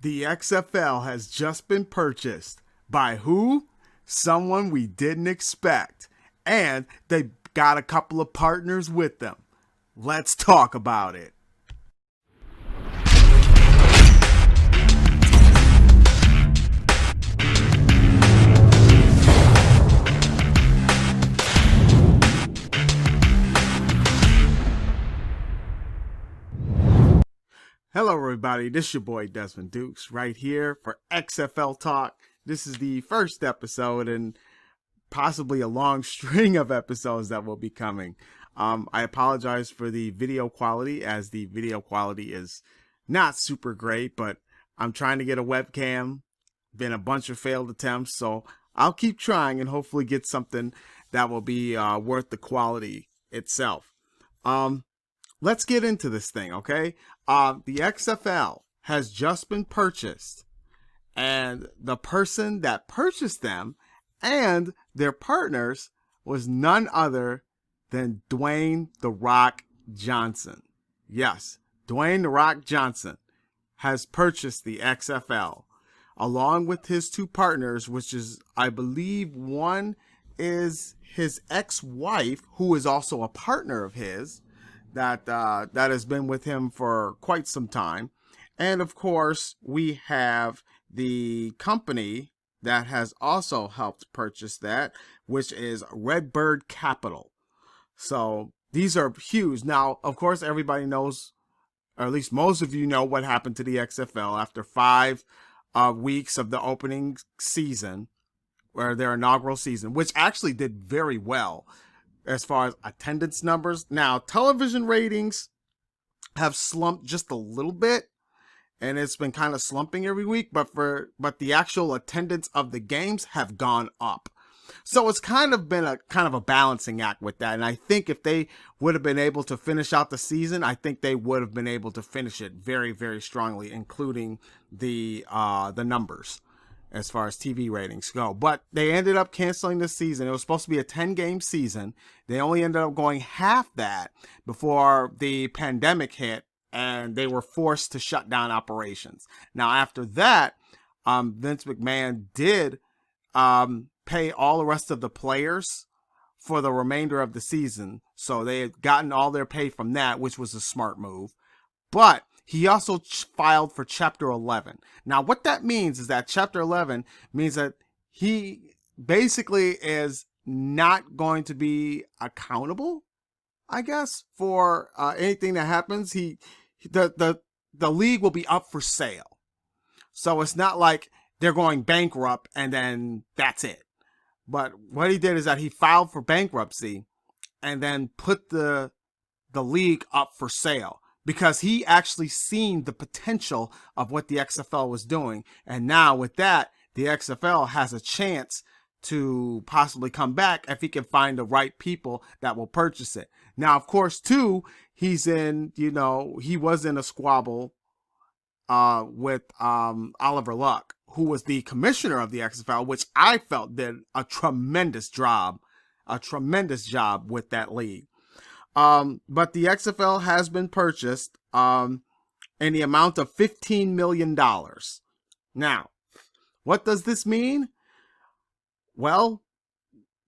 The XFL has just been purchased by who? Someone we didn't expect. And they got a couple of partners with them. Let's talk about it. Hello everybody, this is your boy Desmond Dukes right here for XFL Talk. This is the first episode and possibly a long string of episodes that will be coming. I apologize for the video quality, as the video quality is not super great, but I'm trying to get a webcam. Been a bunch of failed attempts, so I'll keep trying and hopefully get something that will be worth the quality itself. Let's get into this thing, okay? The XFL has just been purchased, and the person that purchased them and their partners was none other than Dwayne "The Rock" Johnson. Yes, Dwayne "The Rock" Johnson has purchased the XFL along with his two partners, which is, I believe, one is his ex-wife, who is also a partner of his, that has been with him for quite some time. And of course, we have the company that has also helped purchase that, which is Redbird Capital. So these are huge. Now, of course, everybody knows, or at least most of you know, what happened to the XFL after 5 weeks of the opening season, or their inaugural season, which actually did very well as far as attendance numbers. Now, television ratings have slumped just a little bit, and it's been kind of slumping every week, but the actual attendance of the games have gone up. So it's kind of been a balancing act with that. And I think if they would have been able to finish out the season, I think they would have been able to finish it very, very strongly, including the numbers as far as TV ratings go. But they ended up canceling the season. It was supposed to be a 10-game season. They only ended up going half that before the pandemic hit, and they were forced to shut down operations. Now, after that, Vince McMahon did pay all the rest of the players for the remainder of the season. So they had gotten all their pay from that, which was a smart move. But he also filed for Chapter 11. Now, what that means is that Chapter 11 means that he basically is not going to be accountable, I guess, for anything that happens. The league will be up for sale. So it's not like they're going bankrupt and then that's it. But what he did is that he filed for bankruptcy and then put the league up for sale, because he actually seen the potential of what the XFL was doing. And now with that, the XFL has a chance to possibly come back if he can find the right people that will purchase it. Now, of course, too, he was in a squabble with Oliver Luck, who was the commissioner of the XFL, which I felt did a tremendous job with that league. But the XFL has been purchased in the amount of $15 million. Now, what does this mean? Well,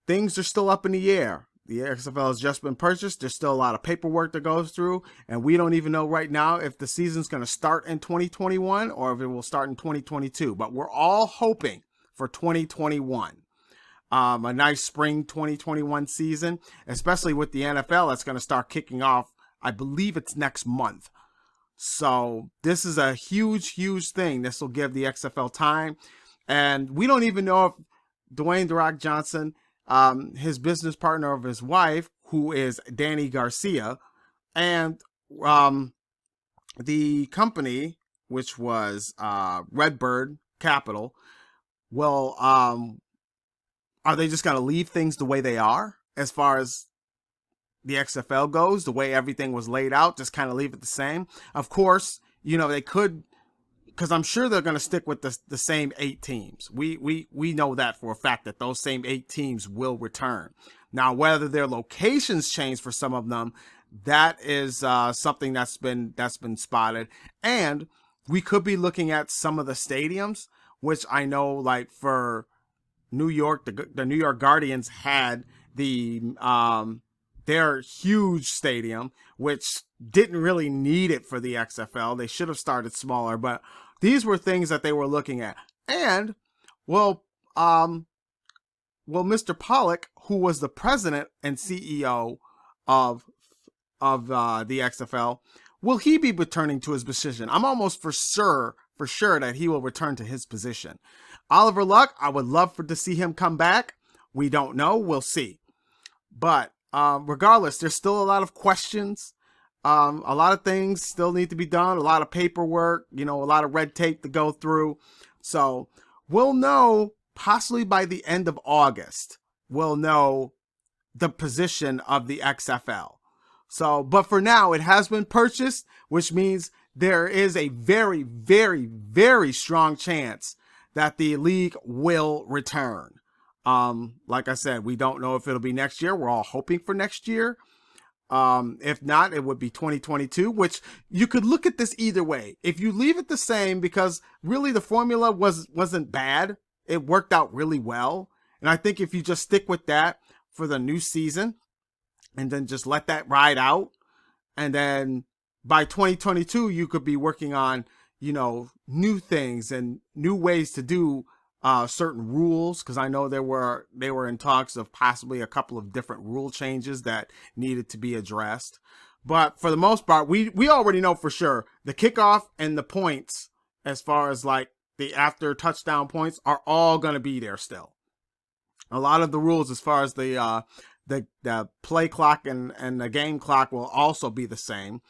things are still up in the air. The XFL has just been purchased. There's still a lot of paperwork that goes through, and we don't even know right now if the season's going to start in 2021 or if it will start in 2022. But we're all hoping for 2021. A nice spring 2021 season, especially with the NFL that's going to start kicking off. I believe it's next month. So this is a huge, huge thing. This will give the XFL time. And we don't even know if Dwayne "The Rock" Johnson, his business partner of his wife, who is Danny Garcia, and the company, which was Redbird Capital, will are they just going to leave things the way they are as far as the XFL goes, the way everything was laid out, just kind of leave it the same? Of course, they could, because I'm sure they're going to stick with the same 8 teams. We know that for a fact, that those same 8 teams will return. Now, whether their locations change for some of them, that is something that's been spotted. And we could be looking at some of the stadiums, which I know, like for New York, the New York Guardians had their huge stadium, which didn't really need it for the XFL. They should have started smaller, but these were things that they were looking at. And well, Mr. Pollock, who was the president and CEO of the XFL, will he be returning to his position? I'm almost for sure that he will return to his position. Oliver Luck, I would love to see him come back. We don't know. We'll see. But regardless, there's still a lot of questions. A lot of things still need to be done. A lot of paperwork, a lot of red tape to go through. So we'll know possibly by the end of August. We'll know the position of the XFL. So, but for now, it has been purchased, which means there is a very, very, very strong chance that the league will return. Like I said, we don't know if it'll be next year. We're all hoping for next year. If not, it would be 2022, which you could look at this either way. If you leave it the same, because really the formula wasn't bad. It worked out really well. And I think if you just stick with that for the new season and then just let that ride out, and then by 2022, you could be working on, new things and new ways to do certain rules, because I know they were in talks of possibly a couple of different rule changes that needed to be addressed. But for the most part, we already know for sure the kickoff and the points, as far as like the after touchdown points, are all going to be there still. A lot of the rules as far as the play clock and the game clock will also be the same.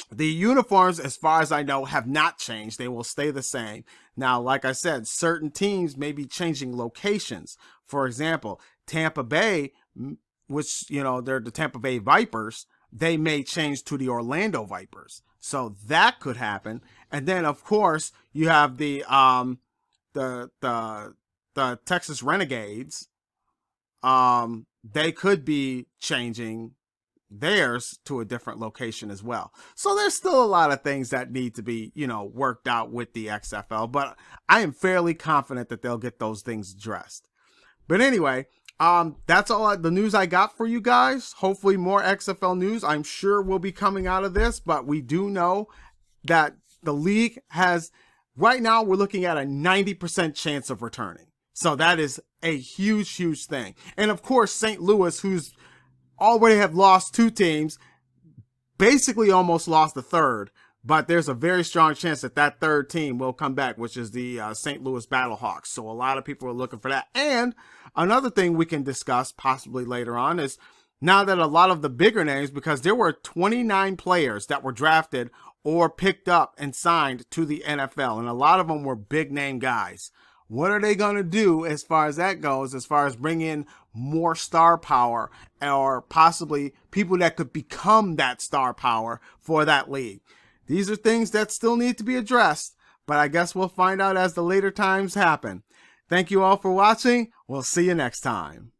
The uniforms, as far as I know, have not changed. They will stay the same. Now, like I said, certain teams may be changing locations. For example, Tampa Bay, which, they're the Tampa Bay Vipers, they may change to the Orlando Vipers. So that could happen. And then, of course, you have the Texas Renegades. They could be changing theirs to a different location as well. So there's still a lot of things that need to be, worked out with the XFL, but I am fairly confident that they'll get those things addressed. But anyway, that's all the news I got for you guys. Hopefully more XFL news, I'm sure, will be coming out of this, but we do know that the league has, right now, we're looking at a 90% chance of returning. So that is a huge, huge thing. And of course, St. Louis, who's already have lost two teams, basically almost lost the third, but there's a very strong chance that third team will come back, which is the St. Louis Battlehawks. So a lot of people are looking for that. And another thing we can discuss possibly later on is now that a lot of the bigger names, because there were 29 players that were drafted or picked up and signed to the NFL, and a lot of them were big name guys. What are they going to do as far as that goes, as far as bringing in more star power or possibly people that could become that star power for that league? These are things that still need to be addressed, but I guess we'll find out as the later times happen. Thank you all for watching. We'll see you next time.